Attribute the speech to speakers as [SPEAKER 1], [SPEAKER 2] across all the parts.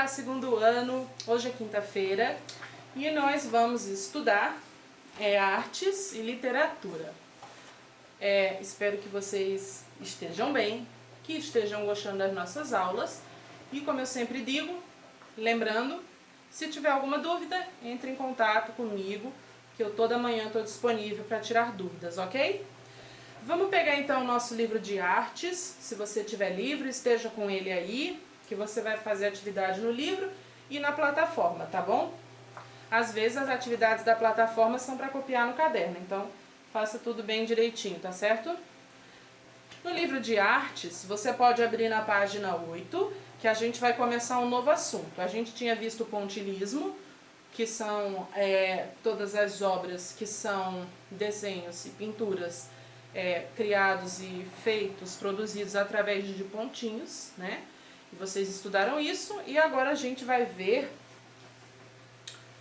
[SPEAKER 1] segundo ano, hoje é quinta-feira e nós vamos estudar artes e literatura. Espero que vocês estejam bem, que estejam gostando das nossas aulas e, como eu sempre digo, lembrando, se tiver alguma dúvida, entre em contato comigo, que eu toda manhã estou disponível para tirar dúvidas, ok? Vamos pegar então o nosso livro de artes. Se você tiver livro, esteja com ele aí, que você vai fazer atividade no livro e na plataforma, tá bom? Às vezes as atividades da plataforma são para copiar no caderno, então faça tudo bem direitinho, tá certo? No livro de artes, você pode abrir na página 8, que a gente vai começar um novo assunto. A gente tinha visto o pontilhismo, que são todas as obras que são desenhos e pinturas criados e feitos, produzidos através de pontinhos, né? E vocês estudaram isso, e agora a gente vai ver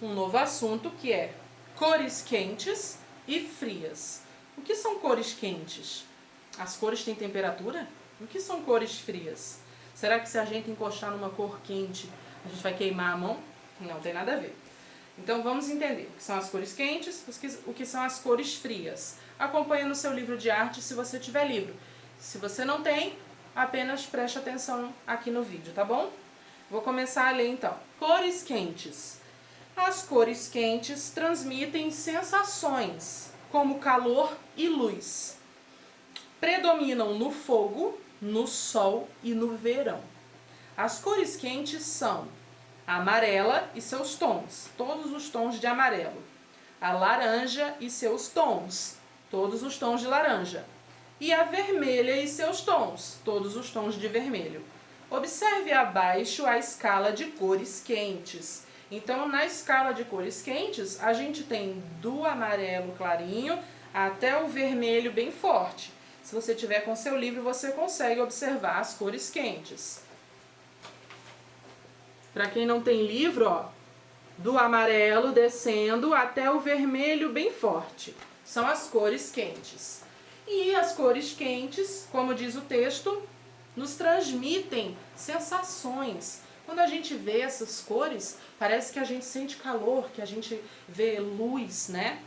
[SPEAKER 1] um novo assunto, que é cores quentes e frias. O que são cores quentes? As cores têm temperatura? O que são cores frias? Será que se a gente encostar numa cor quente, a gente vai queimar a mão? Não tem nada a ver. Então vamos entender o que são as cores quentes, o que são as cores frias. Acompanhe no seu livro de arte se você tiver livro. Se você não tem, apenas preste atenção aqui no vídeo, tá bom? Vou começar a ler então. Cores quentes. As cores quentes transmitem sensações, como calor e luz. Predominam no fogo, no sol e no verão. As cores quentes são a amarela e seus tons, todos os tons de amarelo. A laranja e seus tons, todos os tons de laranja. E a vermelha e seus tons, todos os tons de vermelho. Observe abaixo a escala de cores quentes. Então, na escala de cores quentes, a gente tem do amarelo clarinho até o vermelho bem forte. Se você tiver com seu livro, você consegue observar as cores quentes. Para quem não tem livro, ó, do amarelo descendo até o vermelho bem forte. São as cores quentes. E as cores quentes, como diz o texto, nos transmitem sensações. Quando a gente vê essas cores, parece que a gente sente calor, que a gente vê luz, né?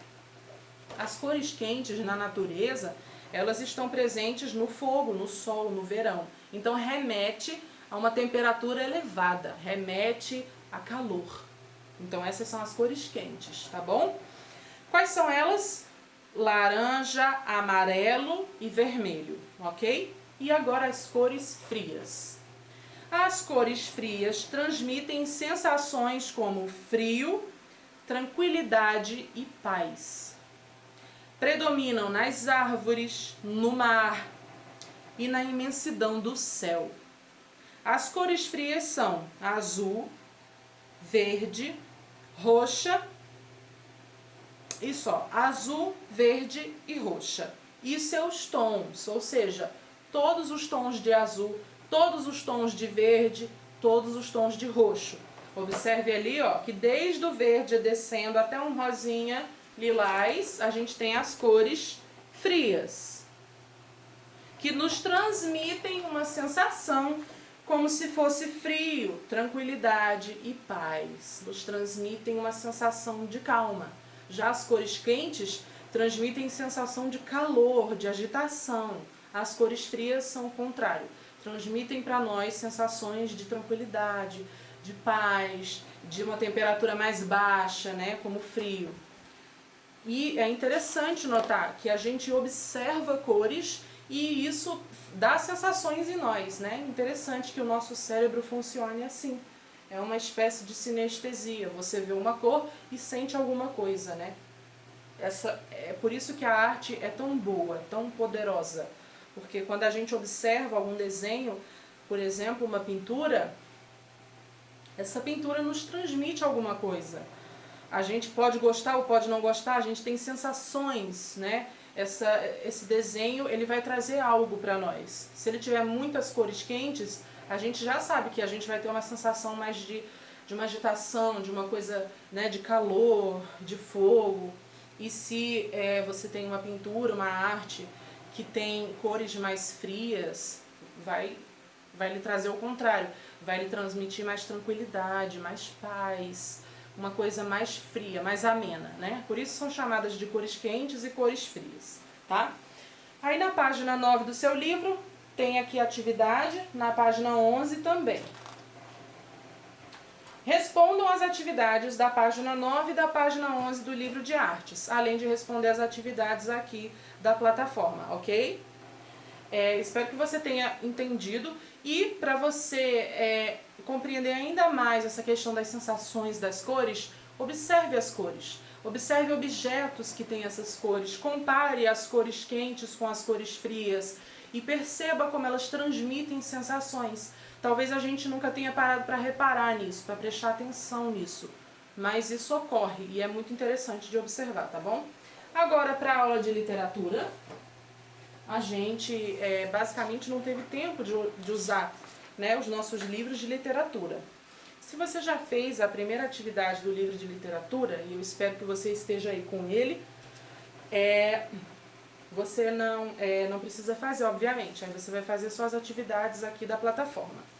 [SPEAKER 1] As cores quentes na natureza, elas estão presentes no fogo, no sol, no verão. Então remete a uma temperatura elevada, remete a calor. Então essas são as cores quentes, tá bom? Quais são elas? Laranja, amarelo e vermelho, ok? E agora as cores frias. As cores frias transmitem sensações como frio, tranquilidade e paz. Predominam nas árvores, no mar e na imensidão do céu. As cores frias são azul, verde, roxa e só. Azul, verde e roxa. E seus tons, ou seja, todos os tons de azul, todos os tons de verde, todos os tons de roxo. Observe ali, ó, que desde o verde descendo até um rosinha, lilás, a gente tem as cores frias, que nos transmitem uma sensação como se fosse frio, tranquilidade e paz. Nos transmitem uma sensação de calma. Já as cores quentes transmitem sensação de calor, de agitação. As cores frias são o contrário. Transmitem para nós sensações de tranquilidade, de paz, de uma temperatura mais baixa, né, como frio. E é interessante notar que a gente observa cores e isso dá sensações em nós, né? Interessante que o nosso cérebro funcione assim. É uma espécie de sinestesia. Você vê uma cor e sente alguma coisa, né? É por isso que a arte é tão boa, tão poderosa. Porque quando a gente observa algum desenho, por exemplo, uma pintura, essa pintura nos transmite alguma coisa. A gente pode gostar ou pode não gostar, a gente tem sensações, né? Esse desenho, ele vai trazer algo para nós. Se ele tiver muitas cores quentes, a gente já sabe que a gente vai ter uma sensação mais de uma agitação, de uma coisa, né, de calor, de fogo. E se você tem uma pintura, uma arte que tem cores mais frias, vai vai lhe trazer o contrário, vai lhe transmitir mais tranquilidade, mais paz, uma coisa mais fria, mais amena, né? Por isso são chamadas de cores quentes e cores frias, tá? Aí na página 9 do seu livro, tem aqui a atividade, na página 11 também. Respondam as atividades da página 9 e da página 11 do livro de artes, além de responder as atividades aqui da plataforma, ok? Espero que você tenha entendido e para você compreender ainda mais essa questão das sensações das cores, observe as cores. Observe objetos que têm essas cores, compare as cores quentes com as cores frias e perceba como elas transmitem sensações. Talvez a gente nunca tenha parado para reparar nisso, para prestar atenção nisso, mas isso ocorre e é muito interessante de observar, tá bom? Agora, para a aula de literatura, a gente basicamente não teve tempo de usar, né, os nossos livros de literatura. Se você já fez a primeira atividade do livro de literatura, e eu espero que você esteja aí com ele, você não precisa fazer, obviamente. Aí você vai fazer suas atividades aqui da plataforma.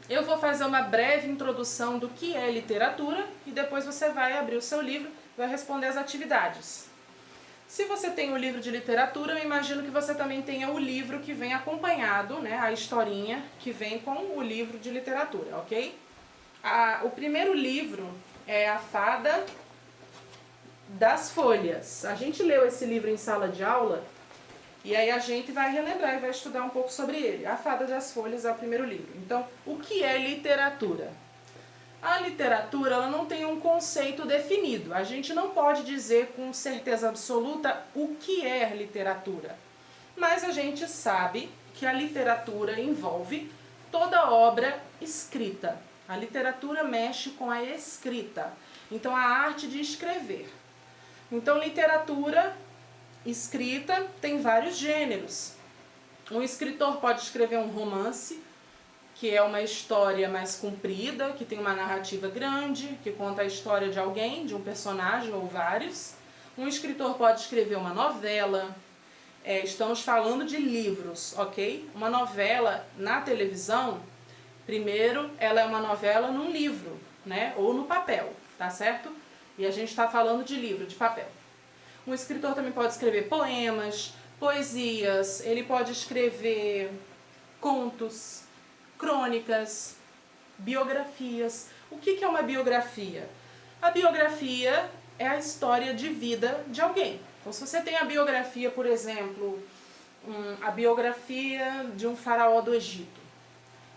[SPEAKER 1] Eu vou fazer uma breve introdução do que é literatura e depois você vai abrir o seu livro e vai responder as atividades. Se você tem o livro de literatura, eu imagino que você também tenha o livro que vem acompanhado, né, a historinha que vem com o livro de literatura, ok? O primeiro livro é A Fada das Folhas. A gente leu esse livro em sala de aula e aí a gente vai relembrar e vai estudar um pouco sobre ele. A Fada das Folhas é o primeiro livro. Então, o que é literatura? A literatura ela não tem um conceito definido. A gente não pode dizer com certeza absoluta o que é literatura. Mas a gente sabe que a literatura envolve toda obra escrita. A literatura mexe com a escrita. Então, a arte de escrever. Então, literatura escrita tem vários gêneros. Um escritor pode escrever um romance, que é uma história mais comprida, que tem uma narrativa grande, que conta a história de alguém, de um personagem ou vários. Um escritor pode escrever uma novela. Estamos falando de livros, ok? Uma novela na televisão, primeiro, ela é uma novela num livro, né? Ou no papel, tá certo? E a gente está falando de livro, de papel. Um escritor também pode escrever poemas, poesias, ele pode escrever contos, crônicas, biografias. O que é uma biografia? A biografia é a história de vida de alguém. Então, se você tem a biografia, por exemplo, a biografia de um faraó do Egito,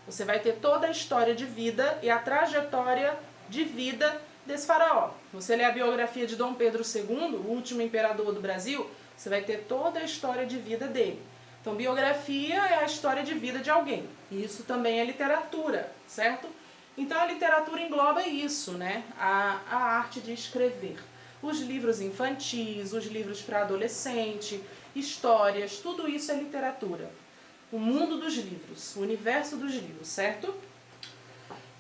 [SPEAKER 1] você vai ter toda a história de vida e a trajetória de vida desse faraó. Você lê a biografia de Dom Pedro II, o último imperador do Brasil, você vai ter toda a história de vida dele. Então, biografia é a história de vida de alguém. E isso também é literatura, certo? Então, a literatura engloba isso, né? A arte de escrever. Os livros infantis, os livros para adolescente, histórias, tudo isso é literatura. O mundo dos livros, o universo dos livros, certo?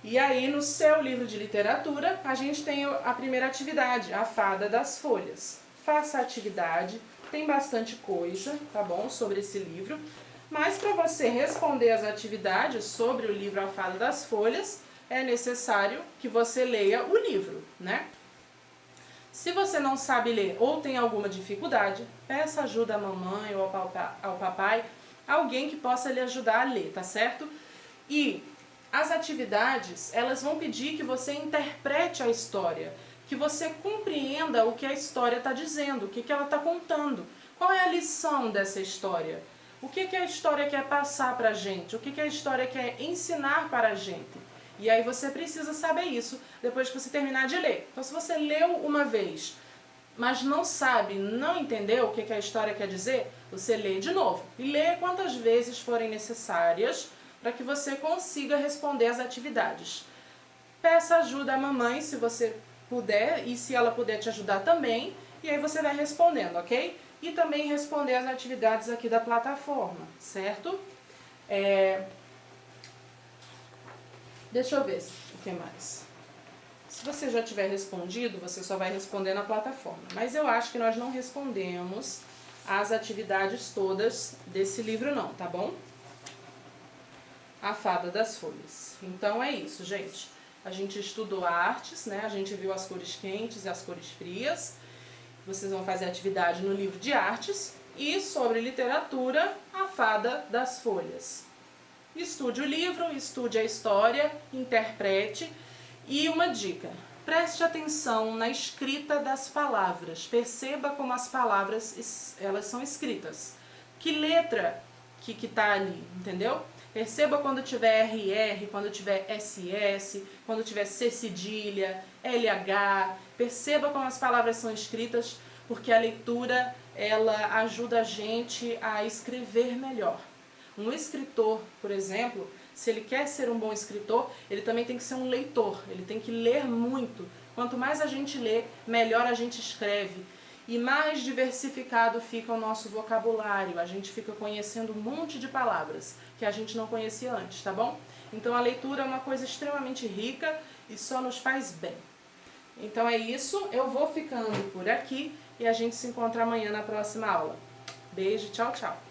[SPEAKER 1] E aí, no seu livro de literatura, a gente tem a primeira atividade, A Fada das Folhas. Faça a atividade. Tem bastante coisa, tá bom, sobre esse livro. Mas para você responder as atividades sobre o livro A Fada das Folhas, é necessário que você leia o livro, né? Se você não sabe ler ou tem alguma dificuldade, peça ajuda à mamãe ou ao papai, alguém que possa lhe ajudar a ler, tá certo? E as atividades, elas vão pedir que você interprete a história, que você compreenda o que a história está dizendo, o que ela está contando. Qual é a lição dessa história? O que a história quer passar para a gente? O que a história quer ensinar para a gente? E aí você precisa saber isso depois que você terminar de ler. Então, se você leu uma vez, mas não sabe, não entendeu o que a história quer dizer, você lê de novo. E lê quantas vezes forem necessárias para que você consiga responder as atividades. Peça ajuda à mamãe, se você puder, e se ela puder te ajudar também, e aí você vai respondendo, ok? E também responder as atividades aqui da plataforma, certo? Deixa eu ver o que mais. Se você já tiver respondido, você só vai responder na plataforma. Mas eu acho que nós não respondemos as atividades todas desse livro não, tá bom? A Fada das Folhas. Então é isso, gente. A gente estudou artes, né? A gente viu as cores quentes e as cores frias. Vocês vão fazer atividade no livro de artes. E sobre literatura, A Fada das Folhas. Estude o livro, estude a história, interprete. E uma dica, preste atenção na escrita das palavras. Perceba como as palavras elas são escritas. Que letra que tá ali, entendeu? Perceba quando tiver RR, quando tiver SS, quando tiver C cedilha, LH. Perceba como as palavras são escritas, porque a leitura ela ajuda a gente a escrever melhor. Um escritor, por exemplo, se ele quer ser um bom escritor, ele também tem que ser um leitor, ele tem que ler muito. Quanto mais a gente lê, melhor a gente escreve. E mais diversificado fica o nosso vocabulário, a gente fica conhecendo um monte de palavras que a gente não conhecia antes, tá bom? Então a leitura é uma coisa extremamente rica e só nos faz bem. Então é isso, eu vou ficando por aqui e a gente se encontra amanhã na próxima aula. Beijo, tchau, tchau!